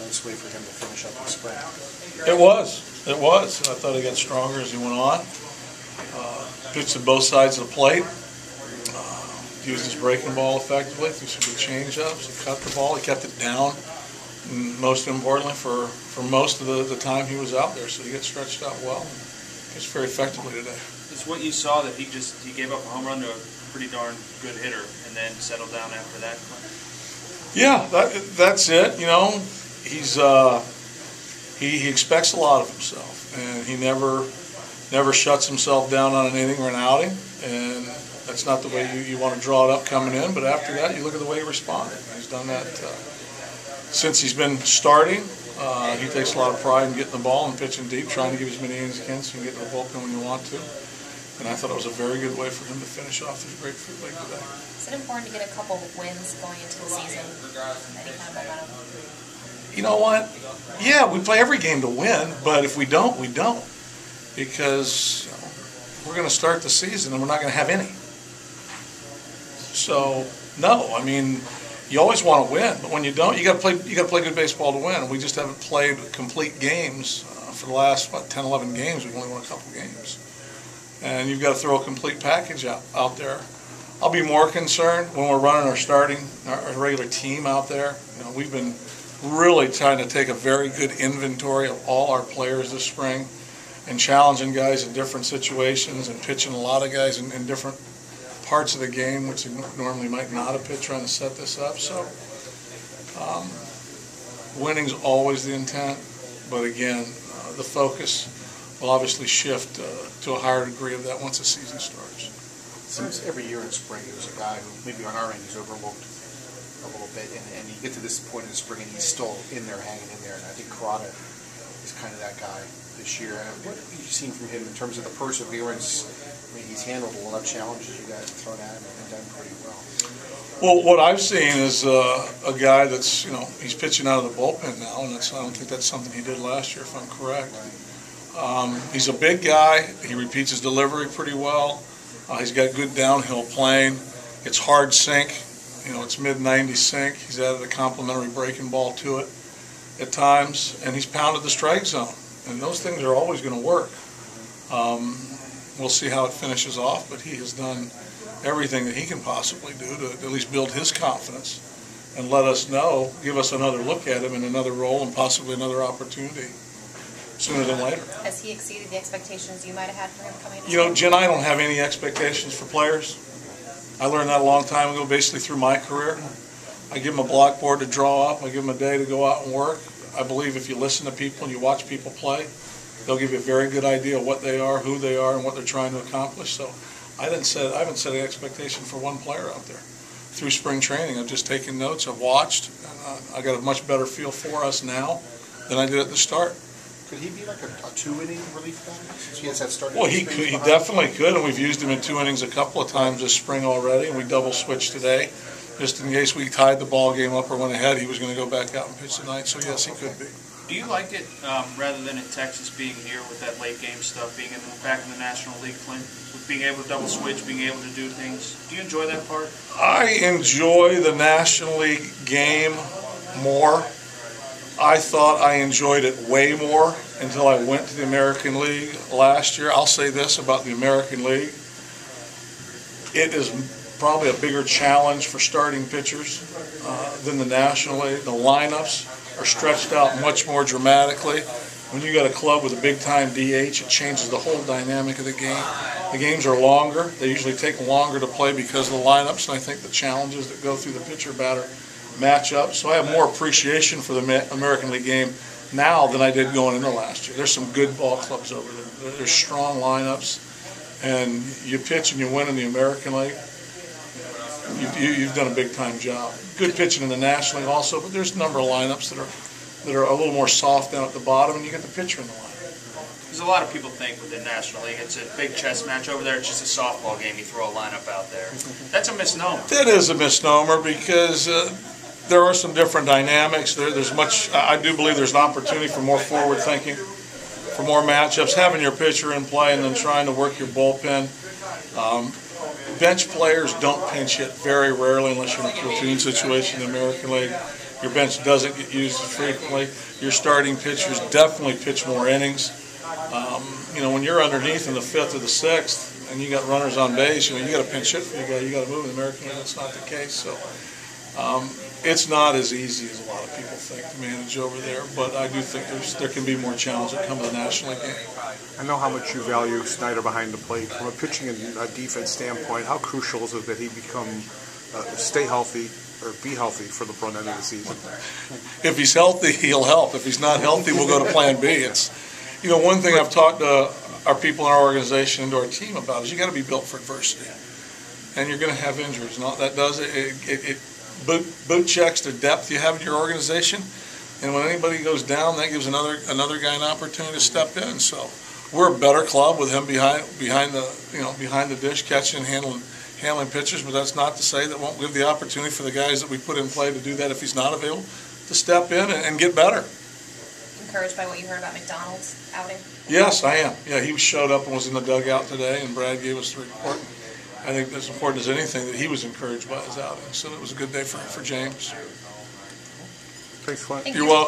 nice way for him to finish up the spring. It was. It was. I thought he got stronger as he went on. Pitched to both sides of the plate. Used his breaking ball effectively, threw some good change-ups. He cut the ball. He kept it down. And most importantly, for most of the time he was out there, so he got stretched out well. Pitched very effectively today. Is what you saw that he gave up a home run to a pretty darn good hitter and then settled down after that? Yeah, that's it. You know, he expects a lot of himself, and he never shuts himself down on an inning or an outing, and that's not the way you want to draw it up coming in. But after that, you look at the way he responded. He's done that since he's been starting. He takes a lot of pride in getting the ball and pitching deep, trying to give as many innings as he can so you can get to the bullpen when you want to. And I thought it was a very good way for him to finish off this grapefruit league today. Is it important to get a couple of wins going into the season? Any kind of momentum? You know what? Yeah, we play every game to win, but if we don't, we don't. Because we're going to start the season and we're not going to have any. So, no, I mean, you always want to win, but when you don't, you got to play good baseball to win. And we just haven't played complete games for the last 10, 11 games. We've only won a couple games. And you've got to throw a complete package out there. I'll be more concerned when we're running our regular team out there. You know, we've been really trying to take a very good inventory of all our players this spring and challenging guys in different situations and pitching a lot of guys in different parts of the game, which they normally might not have pitched, trying to set this up. So winning's always the intent, but again, the focus will obviously shift to a higher degree of that once the season starts. It seems every year in spring there's a guy who maybe on our end is overlooked a little bit, and you get to this point in the spring and he's still in there, hanging in there, and I think Correia is kind of that guy this year. What have you seen from him in terms of the perseverance? I mean, he's handled a lot of challenges you guys have thrown at him and done pretty well. Well, what I've seen is a guy that's, you know, he's pitching out of the bullpen now, and I don't think that's something he did last year, if I'm correct. He's a big guy. He repeats his delivery pretty well. He's got good downhill playing. It's hard sink. You know, it's mid-90 sink. He's added a complementary breaking ball to it at times, and he's pounded the strike zone. And those things are always going to work. We'll see how it finishes off, but he has done everything that he can possibly do to at least build his confidence and let us know, give us another look at him in another role and possibly another opportunity sooner than later. Has he exceeded the expectations you might have had for him coming in? You know, Jen, I don't have any expectations for players. I learned that a long time ago, basically through my career. I give them a blackboard to draw up. I give them a day to go out and work. I believe if you listen to people and you watch people play, they'll give you a very good idea of what they are, who they are, and what they're trying to accomplish. So I haven't set an expectation for one player out there. Through spring training, I've just taken notes, I've watched, and I got a much better feel for us now than I did at the start. Could he be like a two-inning relief guy since he has that starting? Well, he definitely could, and we've used him in 2 innings a couple of times this spring already, and we double switched today. Just in case we tied the ball game up or went ahead, he was going to go back out and pitch tonight, so yes, he could be. Do you like it, rather than in Texas, being here with that late game stuff, being back in the National League, Clint, with being able to double switch, being able to do things? Do you enjoy that part? I enjoy the National League game more. I thought I enjoyed it way more until I went to the American League last year. I'll say this about the American League. It is probably a bigger challenge for starting pitchers than the National League. The lineups are stretched out much more dramatically. When you got a club with a big-time DH, it changes the whole dynamic of the game. The games are longer. They usually take longer to play because of the lineups, and I think the challenges that go through the pitcher-batter match up. So I have more appreciation for the American League game now than I did going into last year. There's some good ball clubs over there. There's strong lineups, and you pitch and you win in the American League. You've done a big-time job. Good pitching in the National League also, but there's a number of lineups that are a little more soft down at the bottom, and you get the pitcher in the lineup. Because a lot of people think with the National League, it's a big chess match over there. It's just a softball game. You throw a lineup out there. That's a misnomer. That is a misnomer because there are some different dynamics. There's much. I do believe there's an opportunity for more forward thinking, for more matchups, having your pitcher in play and then trying to work your bullpen. Bench players don't pinch hit very rarely unless you're in a platoon situation in the American League. Your bench doesn't get used as frequently. Your starting pitchers definitely pitch more innings. When you're underneath in the 5th or the 6th and you got runners on base, you got to pinch hit for your guy. You got to move in the American League. That's not the case. So it's not as easy as a lot of people think to manage over there. But I do think there can be more challenges that come to the National League game. I know how much you value Snyder behind the plate. From a pitching and defense standpoint, how crucial is it that he stay healthy or be healthy for the front end of the season? If he's healthy, he'll help. If he's not healthy, we'll go to Plan B. It's, one thing I've talked to our people in our organization and to our team about is you got to be built for adversity, and you're going to have injuries. And all that does it boot checks the depth you have in your organization. And when anybody goes down, that gives another guy an opportunity to step in. So we're a better club with him behind the dish, catching and handling pitchers. But that's not to say that won't give the opportunity for the guys that we put in play to do that if he's not available, to step in and get better. Encouraged by what you heard about McDonald's outing? Yes, I am. Yeah, he showed up and was in the dugout today, and Brad gave us the report. I think as important as anything that he was encouraged by his outing. So it was a good day for James. Thanks, Clint. You're welcome.